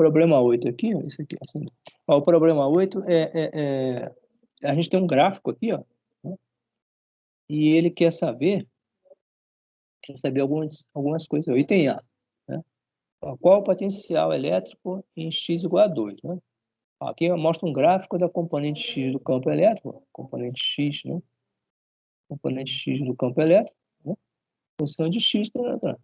problema 8 aqui, ó, isso aqui, assim. Ó, o problema 8 a gente tem um gráfico aqui, ó, né? E ele quer saber algumas coisas. O item A, né? Ó, qual o potencial elétrico em x igual a 2, né? Ó, aqui mostra um gráfico da componente x do campo elétrico, componente x, né? Componente x do campo elétrico, né? Função de x, tá.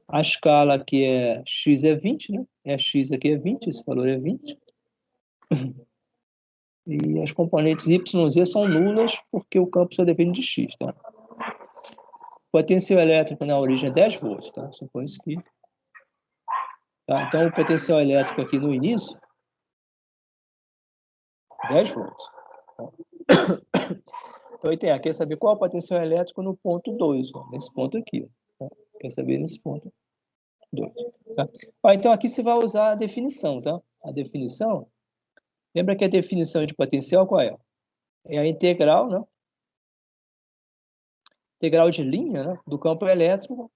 A escala aqui é x é 20, né? X aqui é 20, esse valor é 20. E as componentes y e z são nulas porque o campo só depende de x, tá? Potencial elétrico na origem é 10 volts, tá? Supõe isso aqui. Tá? Então, o potencial elétrico aqui no início, 10 volts. Tá? Então, aí tem aqui, quer saber qual é o potencial elétrico no ponto 2, ó, nesse ponto aqui. Ó, tá? Quer saber nesse ponto 2. Tá? Ó, então, aqui você vai usar a definição, tá? A definição, lembra que a definição de potencial qual é? É a integral, né? Integral de linha, né? Do campo elétrico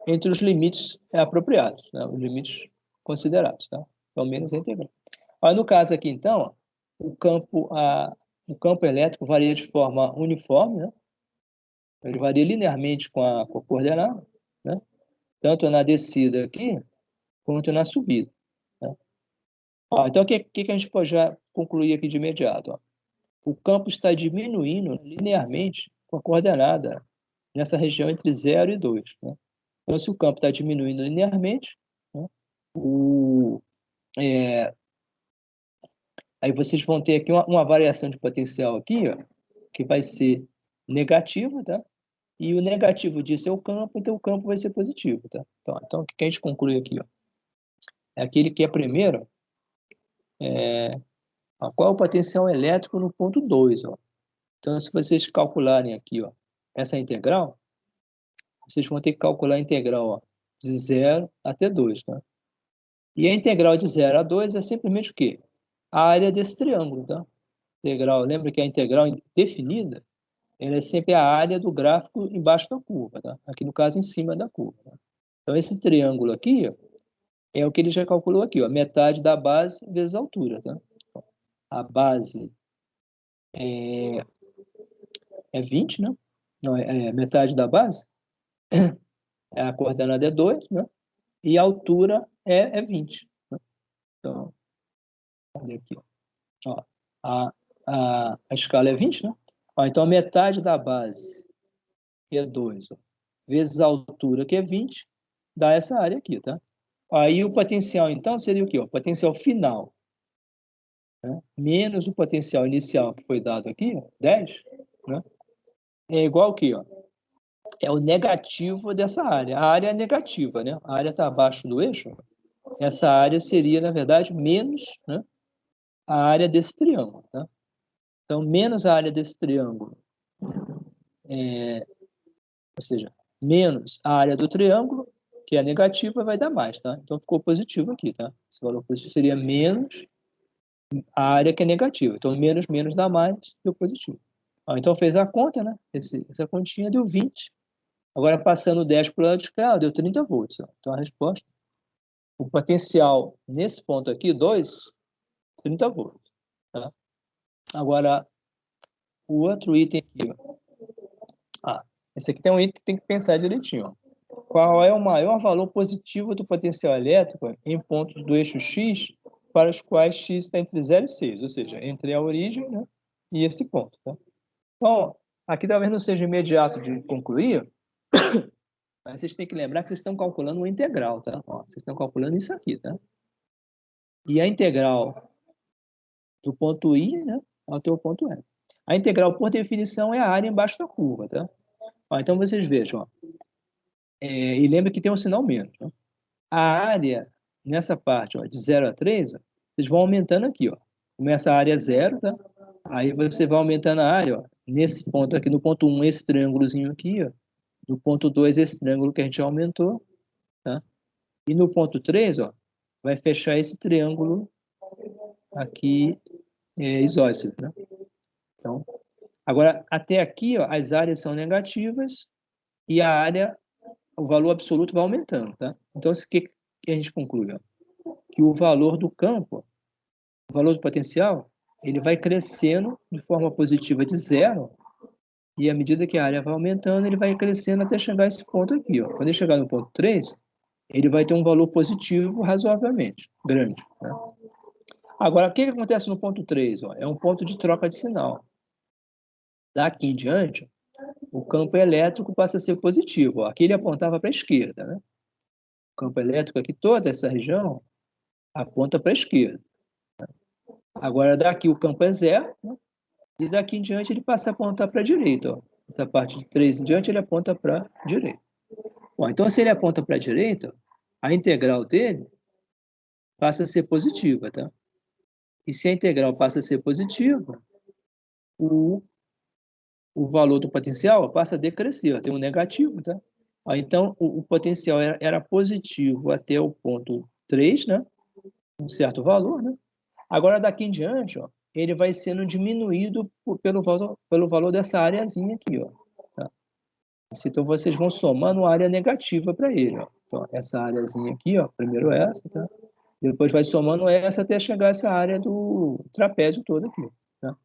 entre os limites apropriados, né? Os limites considerados, tá? Então, menos a integral. Aí, no caso aqui, então, o campo elétrico varia de forma uniforme, né? Ele varia linearmente com a coordenada, né? Tanto na descida aqui, quanto na subida. Né? Ó, então, o que a gente pode já concluir aqui de imediato? Ó? O campo está diminuindo linearmente com a coordenada nessa região entre 0 e 2. Né? Então, se o campo está diminuindo linearmente, né? Aí vocês vão ter aqui uma variação de potencial aqui, ó, que vai ser negativa, tá? E o negativo disso é o campo, então o campo vai ser positivo, tá? Então o que a gente conclui aqui, ó? É aquele que é primeiro, qual é o potencial elétrico no ponto 2, ó? Então, se vocês calcularem aqui, ó, essa integral, vocês vão ter que calcular a integral, ó, de 0 até 2, tá? E a integral de 0 a 2 é simplesmente o quê? A área desse triângulo, tá? Integral, lembra que a integral definida, ela é sempre a área do gráfico embaixo da curva, tá? Aqui no caso, em cima da curva. Tá? Então, esse triângulo aqui, ó, é o que ele já calculou aqui, ó, metade da base vezes a altura, tá? A base é 20, né? Não, metade da base, a coordenada é 2, né? E a altura é 20. Né? Então, cadê aqui? Ó, a escala é 20, né? Ó, então, metade da base, que é 2, ó, vezes a altura, que é 20, dá essa área aqui, tá? Aí o potencial, então, seria o quê? O potencial final, né? Menos o potencial inicial que foi dado aqui, ó, 10, né? É igual aqui, ó. É o negativo dessa área. A área é negativa, né? A área está abaixo do eixo. Essa área seria, na verdade, menos, né, a área desse triângulo, tá? Então, menos a área desse triângulo, ou seja, menos a área do triângulo, que é negativa, vai dar mais, tá? Então, ficou positivo aqui, tá? Esse valor positivo seria menos a área que é negativa. Então, menos, menos dá mais, deu positivo. Então, fez a conta, né? Essa continha deu 20. Agora, passando 10 para o lado de cá, deu 30 volts. Ó. Então, a resposta, o potencial nesse ponto aqui, 2, 30 volts. Tá? Agora, o outro item aqui, ó. Esse aqui tem um item que tem que pensar direitinho. Ó. Qual é o maior valor positivo do potencial elétrico em pontos do eixo X para os quais X está entre 0 e 6, ou seja, entre a origem, né, e esse ponto. Tá? Então, aqui talvez não seja imediato de concluir, mas vocês têm que lembrar que vocês estão calculando uma integral, tá? Ó, vocês estão calculando isso aqui, tá? E a integral do ponto I, né, até o ponto N. A integral, por definição, é a área embaixo da curva, tá? Ó, então, vocês vejam, ó. E lembra que tem um sinal menos, né? A área, nessa parte, ó, de 0 a 3, ó, vocês vão aumentando aqui, ó. Começa a área 0, tá? Aí você vai aumentando a área, ó. Nesse ponto aqui, no ponto 1, esse triângulozinho aqui, ó. No ponto 2, esse triângulo que a gente aumentou, tá? E no ponto 3, ó, vai fechar esse triângulo aqui, isósceles, né? Então, agora, até aqui, ó, as áreas são negativas e a área, o valor absoluto vai aumentando, tá? Então, que a gente conclui? Ó? Que o valor do campo, o valor do potencial, ele vai crescendo de forma positiva de 0, e à medida que a área vai aumentando, ele vai crescendo até chegar a esse ponto aqui. Ó. Quando ele chegar no ponto 3, ele vai ter um valor positivo razoavelmente grande. Né? Agora, o que acontece no ponto 3? Ó? É um ponto de troca de sinal. Daqui em diante, o campo elétrico passa a ser positivo. Ó. Aqui ele apontava para a esquerda. Né? O campo elétrico aqui, toda essa região, aponta para a esquerda. Agora, daqui o campo é 0, né? E daqui em diante ele passa a apontar para a direita. Ó. Essa parte de 3 em diante ele aponta para a direita. Bom, então, se ele aponta para a direita, a integral dele passa a ser positiva. Tá? E se a integral passa a ser positiva, o valor do potencial passa a decrescer, ó, tem um negativo. Tá? Ó, então, o potencial era positivo até o ponto 3, né? Um certo valor. Né? Agora, daqui em diante, ó, ele vai sendo diminuído pelo valor dessa areazinha aqui. Ó, tá? Então, vocês vão somando a área negativa para ele. Ó. Então, essa areazinha aqui, ó, primeiro essa, tá? Depois vai somando essa até chegar a essa área do trapézio todo aqui. Tá?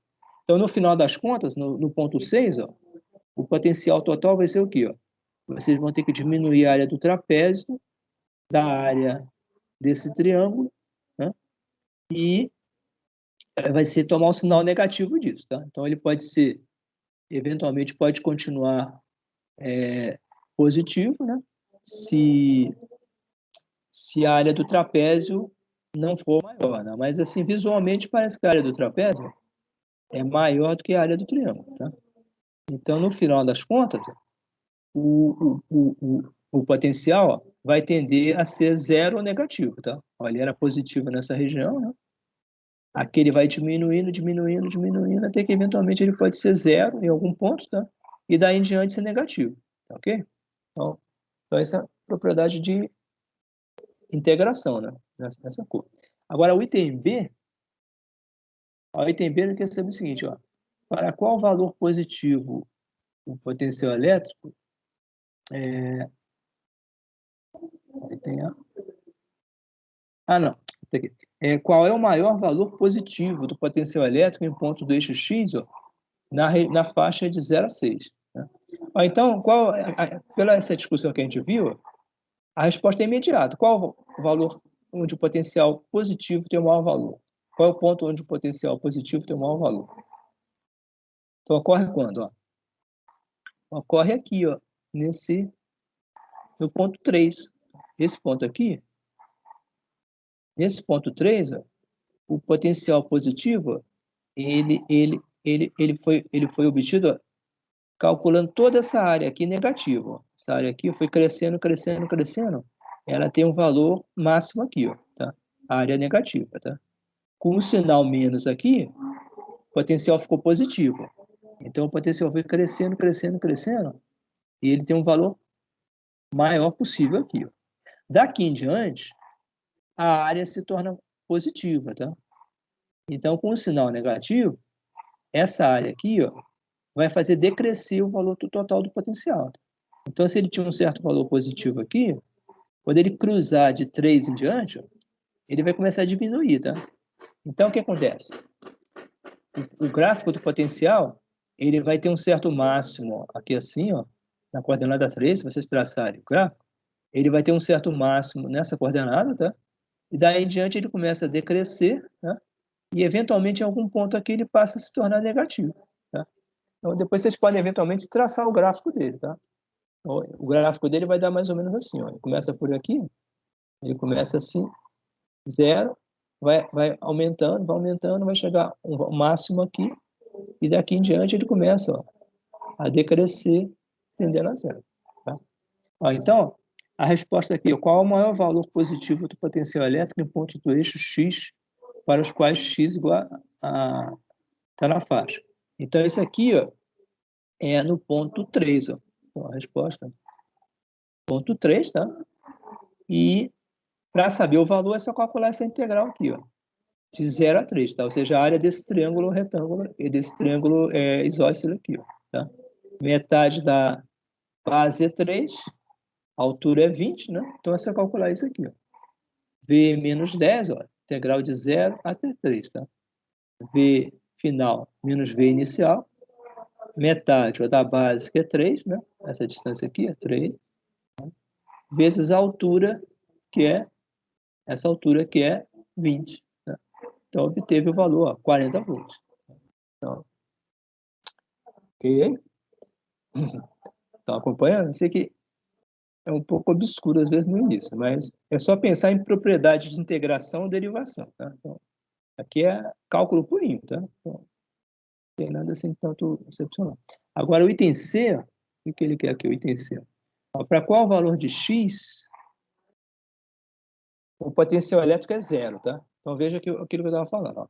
Então, no final das contas, no ponto 6, ó, o potencial total vai ser o quê? Ó? Vocês vão ter que diminuir a área do trapézio, da área desse triângulo, né? E vai ser tomar um sinal negativo disso. Tá? Então, ele pode ser, eventualmente, pode continuar positivo, né? Se a área do trapézio não for maior. Né? Mas, assim, visualmente, parece que a área do trapézio é maior do que a área do triângulo. Tá? Então, no final das contas, o potencial ó, vai tender a ser 0 ou negativo. Tá? Ó, ele era positivo nessa região, né? Aqui ele vai diminuindo, diminuindo, diminuindo, até que eventualmente ele pode ser 0 em algum ponto, tá? E daí em diante ser negativo. Tá ok? Então essa é a propriedade de integração, né? Nessa cor. Agora, o item B, ele quer saber o seguinte, ó, para qual valor positivo o potencial elétrico tem a... não. Qual é o maior valor positivo do potencial elétrico em ponto do eixo X ó, na faixa de 0 a 6? Né? Ó, então, pela essa discussão que a gente viu, a resposta é imediata. Qual o valor onde o potencial positivo tem o maior valor? Qual é o ponto onde o potencial positivo tem o maior valor? Então, ocorre quando? Ó? Ocorre aqui, ó, no ponto 3. Esse ponto aqui, nesse ponto 3, ó, o potencial positivo, ele foi obtido ó, calculando toda essa área aqui negativa. Ó. Essa área aqui foi crescendo, crescendo, crescendo. Ela tem um valor máximo aqui, ó, tá? A área negativa. Tá? Com o sinal menos aqui, o potencial ficou positivo. Então, o potencial foi crescendo, crescendo, crescendo, e ele tem um valor maior possível aqui. Ó. Daqui em diante, a área se torna positiva. Tá? Então, com o sinal negativo, essa área aqui ó, vai fazer decrescer o valor total do potencial. Então, se ele tinha um certo valor positivo aqui, quando ele cruzar de 3 em diante, ó, ele vai começar a diminuir. Tá? Então, o que acontece? O gráfico do potencial, ele vai ter um certo máximo, ó, aqui assim, ó, na coordenada 3, se vocês traçarem o gráfico, ele vai ter um certo máximo nessa coordenada, tá? E daí em diante ele começa a decrescer, tá? E eventualmente em algum ponto aqui ele passa a se tornar negativo, tá? Então depois vocês podem eventualmente traçar o gráfico dele, tá? Então, o gráfico dele vai dar mais ou menos assim, ó. Ele começa por aqui, ele começa assim, 0, vai aumentando, vai chegar um máximo aqui, e daqui em diante ele começa ó, a decrescer, tendendo a 0. Tá? Ó, então, a resposta aqui, qual é o maior valor positivo do potencial elétrico em ponto do eixo X, para os quais X igual a está na faixa. Então, esse aqui ó, é no ponto 3. Ó. Então, a resposta ponto 3, tá? E para saber o valor é só calcular essa integral aqui, ó, de 0 a 3, tá? Ou seja, a área desse triângulo retângulo e desse triângulo isósceles aqui, ó, tá? Metade da base é 3, a altura é 20, né? Então é só calcular isso aqui, ó. V menos 10, ó, integral de 0 até 3, tá? V final menos V inicial, metade ó, da base, que é 3, né? Essa distância aqui é 3, vezes a altura, que é essa altura que é 20. Né? Então, obteve o valor, ó, 40 volts. Então, ok? Estão acompanhando? Sei que é um pouco obscuro às vezes no início, mas é só pensar em propriedades de integração e derivação. Tá? Então, aqui é cálculo purinho, tá? Então, não tem nada assim tanto excepcional. Agora, o item C, o que ele quer aqui, o item C? Para qual valor de X, o potencial elétrico é zero, tá? Então, veja aquilo que eu estava falando. Ó.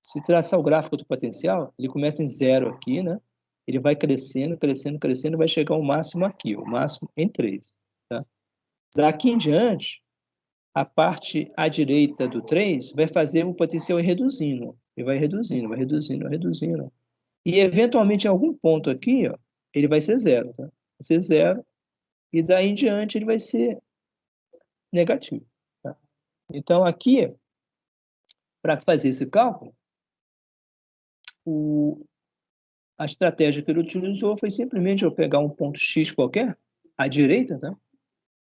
Se traçar o gráfico do potencial, ele começa em zero aqui, né? Ele vai crescendo, crescendo, crescendo, vai chegar ao máximo aqui, o máximo em 3. Tá? Daqui em diante, a parte à direita do 3 vai fazer o potencial ir reduzindo. Ele vai reduzindo, vai reduzindo, vai reduzindo. E, eventualmente, em algum ponto aqui, ó, ele vai ser zero. Tá? Vai ser zero. E daí em diante ele vai ser negativo. Tá? Então, aqui, para fazer esse cálculo, a estratégia que ele utilizou foi simplesmente eu pegar um ponto X qualquer, à direita, tá?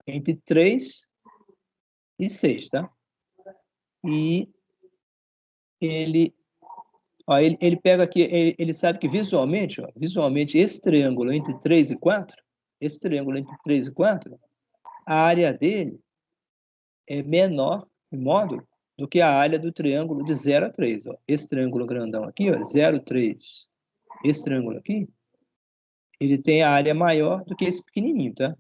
Entre 3 e 6, tá? E ele, ó, ele pega aqui, ele sabe que visualmente, ó, visualmente, esse triângulo entre 3 e 4, esse triângulo entre 3 e 4, a área dele é menor, em módulo, do que a área do triângulo de 0 a 3. Ó. Esse triângulo grandão aqui, ó, 0, 3, esse triângulo aqui, ele tem a área maior do que esse pequenininho, tá?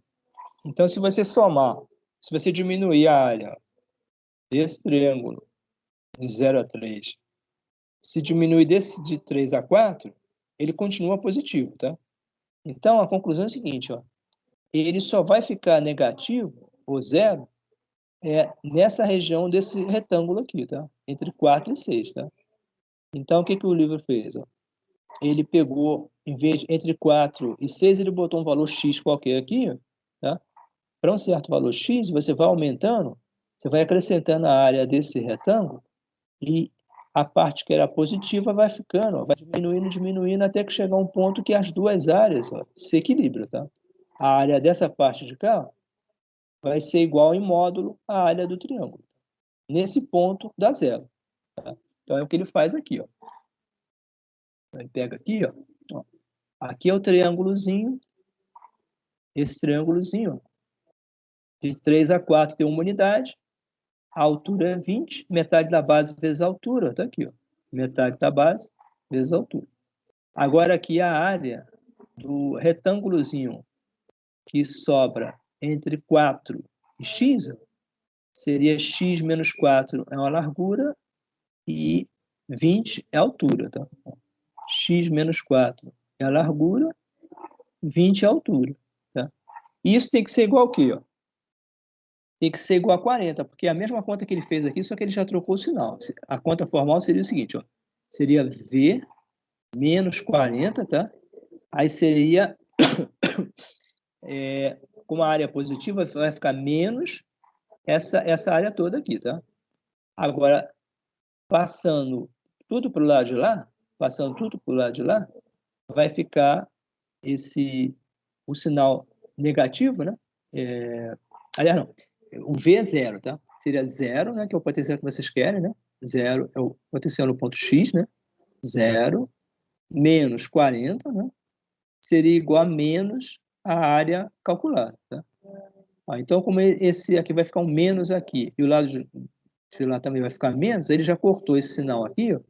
Então, se você somar, se você diminuir a área desse triângulo de 0 a 3, se diminuir desse de 3 a 4, ele continua positivo, tá? Então, a conclusão é a seguinte, ó, ele só vai ficar negativo, ou zero, nessa região desse retângulo aqui, tá? Entre 4 e 6, tá? Então, o que o livro fez? Ó? Ele pegou, em vez de entre 4 e 6, ele botou um valor X qualquer aqui, tá? Para um certo valor X, você vai aumentando, você vai acrescentando a área desse retângulo e a parte que era positiva vai ficando, ó, vai diminuindo, diminuindo, até que chegar um ponto que as duas áreas ó, se equilibram, tá? A área dessa parte de cá vai ser igual em módulo à área do triângulo. Nesse ponto dá zero. Tá? Então é o que ele faz aqui, ó. Ele pega aqui, ó. Aqui é o triângulozinho, esse triângulozinho, ó. De 3 a 4 tem uma unidade, a altura é 20, metade da base vezes a altura, tá aqui, ó. Metade da base vezes a altura. Agora aqui a área do retângulozinho que sobra entre 4 e x, seria x menos 4 é uma largura e 20 é a altura, tá? X menos 4 é a largura, 20 é a altura, tá? E isso tem que ser igual ao quê, ó? Tem que ser igual a 40, porque é a mesma conta que ele fez aqui, só que ele já trocou o sinal. A conta formal seria o seguinte, ó. Seria V menos 40, tá? Aí seria, como a área positiva, vai ficar menos essa área toda aqui, tá? Agora, passando tudo para o lado de lá, vai ficar o sinal negativo, né? Aliás, não, o V é zero, tá? Seria zero, né? Que é o potencial que vocês querem, né? Zero é o potencial no ponto X, né? Zero menos 40, né? Seria igual a menos a área calculada, tá? Então, como esse aqui vai ficar um menos aqui, e o lado de lá também vai ficar menos, ele já cortou esse sinal aqui, ó,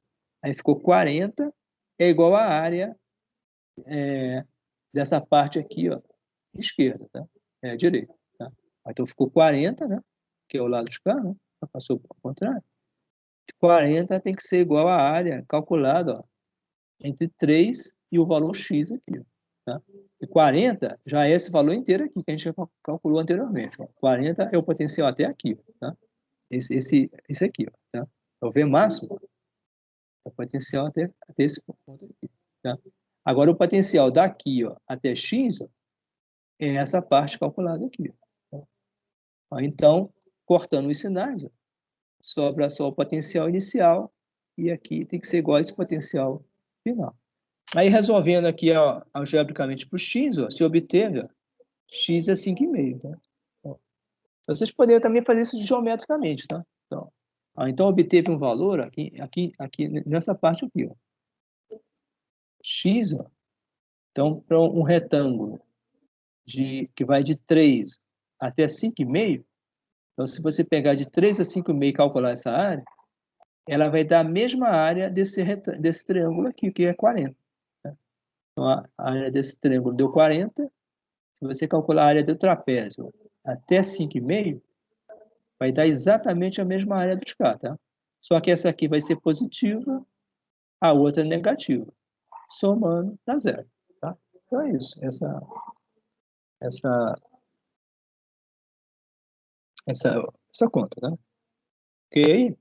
aí ficou 40, é igual a área dessa parte aqui, ó, esquerda, tá? Direita, tá? Então ficou 40, né? Que é o lado de cá, né? Passou para o contrário. 40 tem que ser igual à área calculada, ó, entre 3 e o valor x aqui, tá? E 40 já é esse valor inteiro aqui que a gente já calculou anteriormente. Ó. 40 é o potencial até aqui, tá? Esse aqui, ó, tá? É o V máximo, é o potencial até esse ponto aqui, tá? Agora, o potencial daqui ó, até x ó, é essa parte calculada aqui. Tá? Então, cortando os sinais, ó, sobra só o potencial inicial, e aqui tem que ser igual a esse potencial final. Aí, resolvendo aqui ó, algebricamente para o x, ó, se obteve, ó, x é 5,5. Tá? Então, vocês poderiam também fazer isso geometricamente. Tá? Então obteve um valor aqui nessa parte aqui. Ó. X, ó, então, para um retângulo que vai de 3 até 5,5, então, se você pegar de 3 a 5,5 e calcular essa área, ela vai dar a mesma área desse triângulo aqui, que é 40. Tá? Então, a área desse triângulo deu 40. Se você calcular a área do trapézio até 5,5, vai dar exatamente a mesma área dos K, tá? Só que essa aqui vai ser positiva, a outra é negativa. Somando, dá zero. Tá? Então é isso. Essa conta, tá? Ok?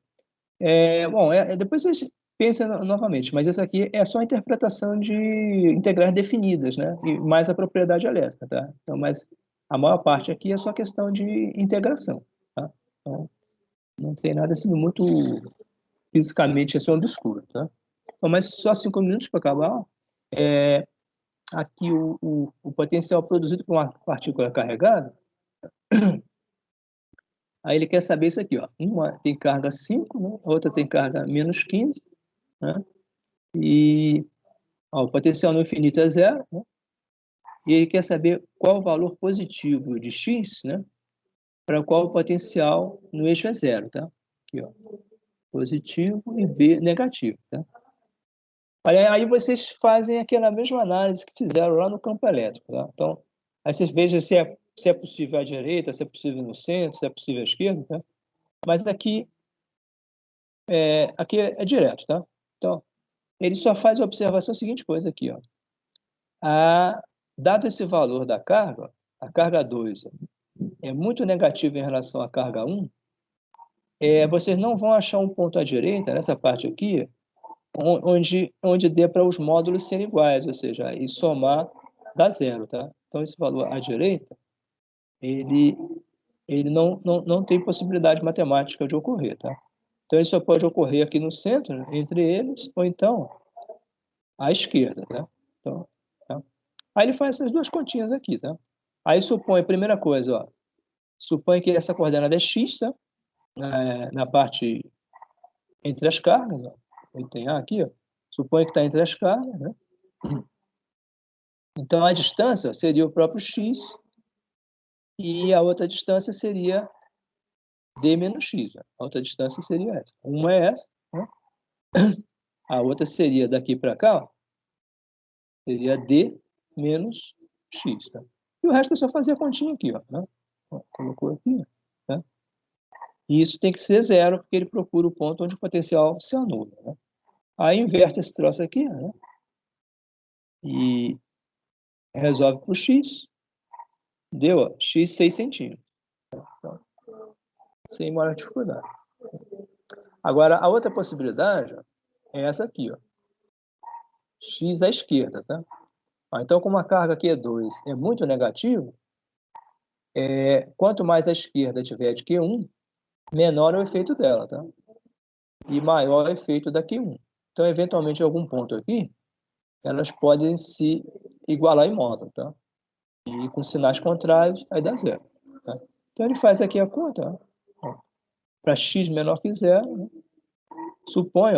Bom, depois vocês pensem novamente, mas essa aqui é só a interpretação de integrais definidas, né? E mais a propriedade elétrica, tá? Então, mas a maior parte aqui é só questão de integração, tá? Então, não tem nada assim muito fisicamente, é só obscuro, tá? Então, mas só 5 minutos para acabar. Aqui o potencial produzido por uma partícula carregada, aí ele quer saber isso aqui, ó. Uma tem carga 5, né? A outra tem carga menos 15, né? E ó, o potencial no infinito é zero, né? E ele quer saber qual o valor positivo de x, né? Para o qual o potencial no eixo é zero, tá? Aqui, ó. Positivo e B negativo, tá? Aí vocês fazem aquela mesma análise que fizeram lá no campo elétrico, tá? Então, aí vocês vejam se é possível à direita, se é possível no centro, se é possível à esquerda, tá? Mas aqui é direto, tá? Então, ele só faz a observação seguinte coisa aqui, ó. Dado esse valor da carga, a carga 2 é muito negativa em relação à carga 1, vocês não vão achar um ponto à direita, nessa parte aqui, onde dê para os módulos serem iguais, ou seja, e somar dá zero, tá? Então, esse valor à direita, ele não tem possibilidade matemática de ocorrer, tá? Então, ele só pode ocorrer aqui no centro, entre eles, ou então à esquerda, tá? Então, tá? Aí ele faz essas duas continhas aqui, tá? Aí supõe, primeira coisa, ó, supõe que essa coordenada é x, tá? Na parte entre as cargas, ó. Ele tem A aqui, ó. Supõe que está entre as cargas, né? Então, a distância seria o próprio x e a outra distância seria d menos x. Ó. A outra distância seria essa. Uma é essa, né? A outra seria daqui para cá, ó, seria d menos x. Tá? E o resto é só fazer a continha aqui. Ó, né? Colocou aqui. Tá? E isso tem que ser zero, porque ele procura o ponto onde o potencial se anula. Né? Aí inverte esse troço aqui, né? E resolve para o x. Deu, ó, x 6 centímetros. Então, sem maior dificuldade. Agora, a outra possibilidade ó, é essa aqui, ó. X à esquerda, tá? Então, como a carga aqui é 2, é muito negativo, quanto mais à esquerda tiver de Q1, menor é o efeito dela, tá? E maior é o efeito da Q1. Então, eventualmente, em algum ponto aqui, elas podem se igualar em módulo, tá? E com sinais contrários, aí dá zero. Tá? Então, ele faz aqui a conta, para x menor que zero, né? Supõe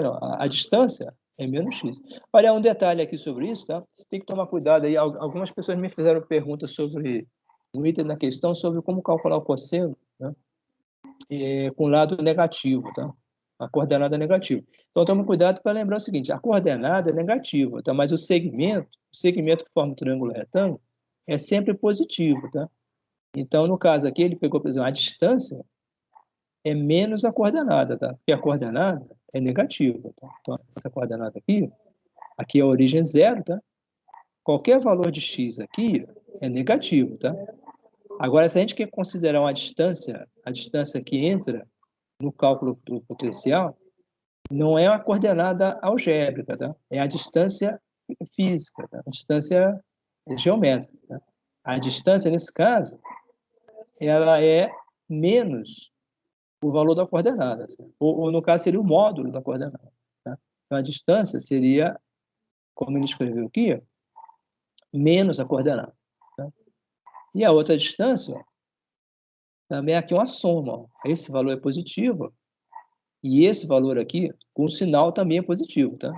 não, a distância é menos x. Olha, um detalhe aqui sobre isso, tá? Você tem que tomar cuidado aí. Algumas pessoas me fizeram perguntas sobre um item na questão sobre como calcular o cosseno, né? Com lado negativo, tá? A coordenada negativa. Então, tome cuidado para lembrar o seguinte: a coordenada é negativa, tá? Mas o segmento que forma o triângulo retângulo, é sempre positivo, tá? Então, no caso aqui, ele pegou, por exemplo, a distância é menos a coordenada, tá? Porque a coordenada é negativa, tá? Então, essa coordenada aqui é a origem zero, tá? Qualquer valor de x aqui é negativo, tá? Agora, se a gente quer considerar a distância que entra no cálculo do potencial, não é a coordenada algébrica, tá? É a distância física, tá? A distância geométrica, tá? A distância, nesse caso, ela é menos o valor da coordenada. Certo? Ou, no caso, seria o módulo da coordenada. Tá? Então, a distância seria, como ele escreveu aqui, menos a coordenada. Tá? E a outra distância, também aqui é uma soma. Ó. Esse valor é positivo, e esse valor aqui, com o sinal, também é positivo. Tá?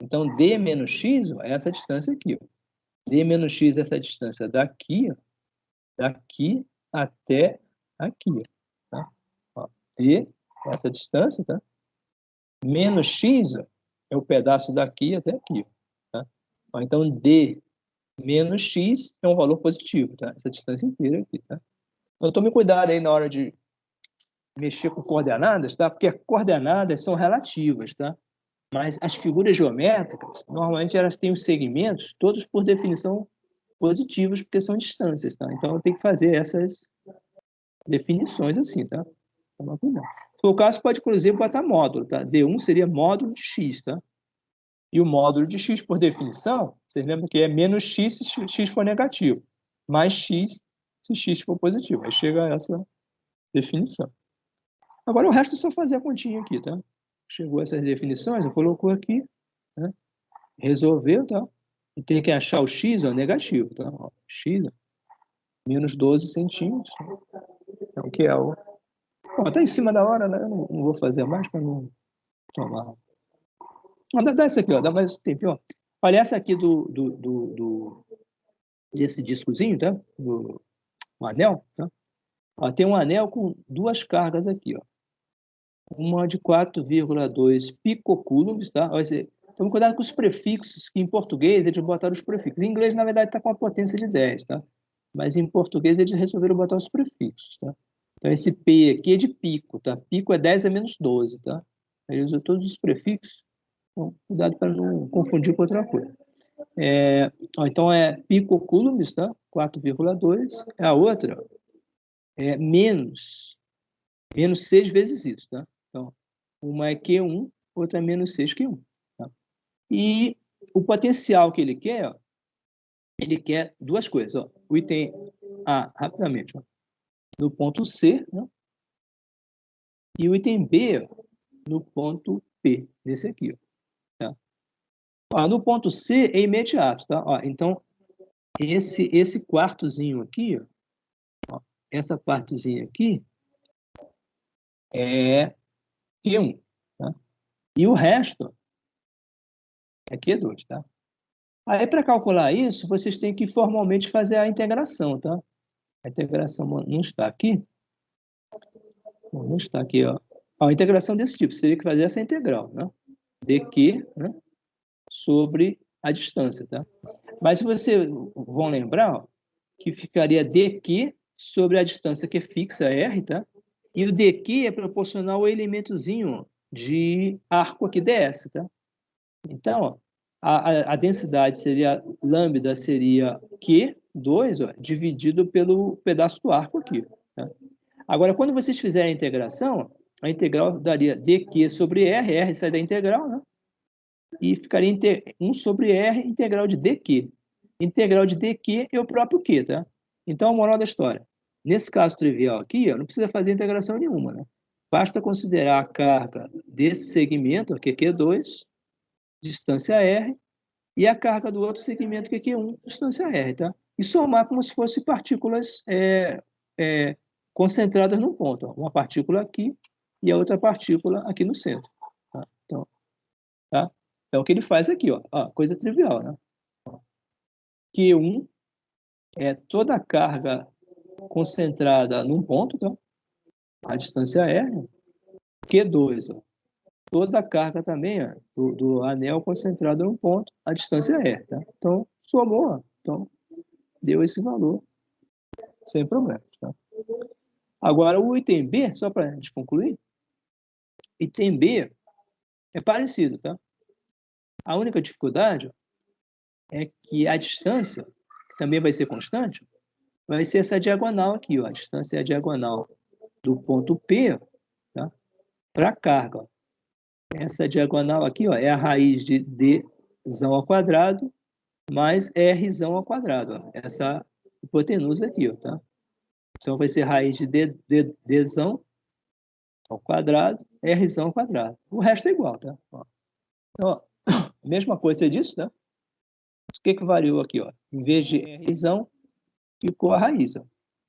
Então, d menos x ó, é essa distância aqui. Ó. D menos x é essa distância daqui, ó, daqui até aqui. Tá? Ó, d, essa distância, tá? Menos x ó, é o pedaço daqui até aqui. Tá? Ó, então, d menos x é um valor positivo, tá? Essa distância inteira aqui, tá? Então, tome cuidado aí na hora de mexer com coordenadas, tá? Porque coordenadas são relativas, tá? Mas as figuras geométricas, normalmente elas têm os segmentos, todos por definição positivos, porque são distâncias, tá? Então, eu tenho que fazer essas definições assim, tá? Toma cuidado. Se for o caso, pode, por exemplo, botar módulo, tá? D1 seria módulo de x, tá? E o módulo de x, por definição, vocês lembram que é menos x se x for negativo, mais x se x for positivo. Aí chega a essa definição. Agora, o resto é só fazer a continha aqui, tá? Chegou essas definições, eu colocou aqui, né? Resolveu, tá? E tem que achar o x, ó, negativo, tá? Ó, x, ó, menos 12 centímetros. Então, que é o... Bom, tá em cima da hora, né? Eu não vou fazer mais para não tomar... Dá essa aqui, ó, dá mais um tempinho, ó. Olha essa aqui desse discozinho, tá? Um anel, tá? Ó, tem um anel com duas cargas aqui, ó. Uma de 4,2 picocoulombs, tá? Tome cuidado com os prefixos, que em português eles botaram os prefixos. Em inglês, na verdade, está com a potência de 10, tá? Mas em português eles resolveram botar os prefixos, tá? Então, esse P aqui é de pico, tá? Pico é 10 a menos 12, tá? Ele usa todos os prefixos. Então, cuidado para não confundir com outra coisa. Então, é picocoulombs, tá? 4,2. A outra é menos 6 vezes isso, tá? Então, uma é Q1, outra é menos 6 Q1. Tá? E o potencial que ele quer, ó, ele quer duas coisas. Ó. O item A, rapidamente, ó, no ponto C, né? E o item B ó, no ponto P, nesse aqui. Ó, tá? Ó, no ponto C é imediato. Tá? Ó, então, esse quartozinho aqui, ó, essa partezinha aqui, é Q1. Tá? E o resto é Q2. Tá? Aí, para calcular isso, vocês têm que formalmente fazer a integração, tá? A integração não está aqui. Não está aqui, ó. A integração desse tipo, você teria que fazer essa integral, né? Dq, né? Sobre a distância, tá? Mas se vocês vão lembrar, ó, que ficaria dq sobre a distância que é fixa, r, tá? E o dq é proporcional ao elementozinho de arco aqui ds, tá? Então, ó, a densidade seria, lambda seria Q2, ó, dividido pelo pedaço do arco aqui. Tá? Agora, quando vocês fizerem a integração, a integral daria dq sobre r, r sai da integral, né? E ficaria 1 sobre r, integral de dq. Integral de dq é o próprio q, tá? Então, moral da história. Nesse caso trivial aqui, ó, não precisa fazer integração nenhuma, né? Basta considerar a carga desse segmento, que é Q2, distância r, e a carga do outro segmento, que é Q1, distância r, tá? E somar como se fossem partículas concentradas num ponto. Ó. Uma partícula aqui e a outra partícula aqui no centro. Tá? Então, tá? É o que ele faz aqui, ó. Coisa trivial, né? Q1 é toda a carga concentrada num ponto, tá? A distância r. Q2, ó. Toda a carga também ó, do anel concentrado num ponto, a distância r, tá? Então, somou, ó. Então, deu esse valor, sem problema. Tá? Agora, o item B, só para a gente concluir, item B é parecido, tá? A única dificuldade é que a distância, que também vai ser constante, vai ser essa diagonal aqui, ó. A distância é a diagonal do ponto P, tá? Para a carga. Ó. Essa diagonal aqui, ó, é a raiz de dzão ao quadrado mais rzão ao quadrado. Ó. Essa hipotenusa aqui, ó, tá? Então, vai ser raiz de dzão ao quadrado, R ao quadrado. O resto é igual, tá? Ó. Então, ó, mesma coisa disso, né? O que variou aqui, ó? Em vez de R, ficou a raiz, ó.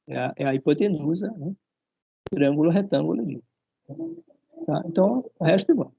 É a hipotenusa, né? Triângulo retângulo ali. Tá? Então, o resto é igual.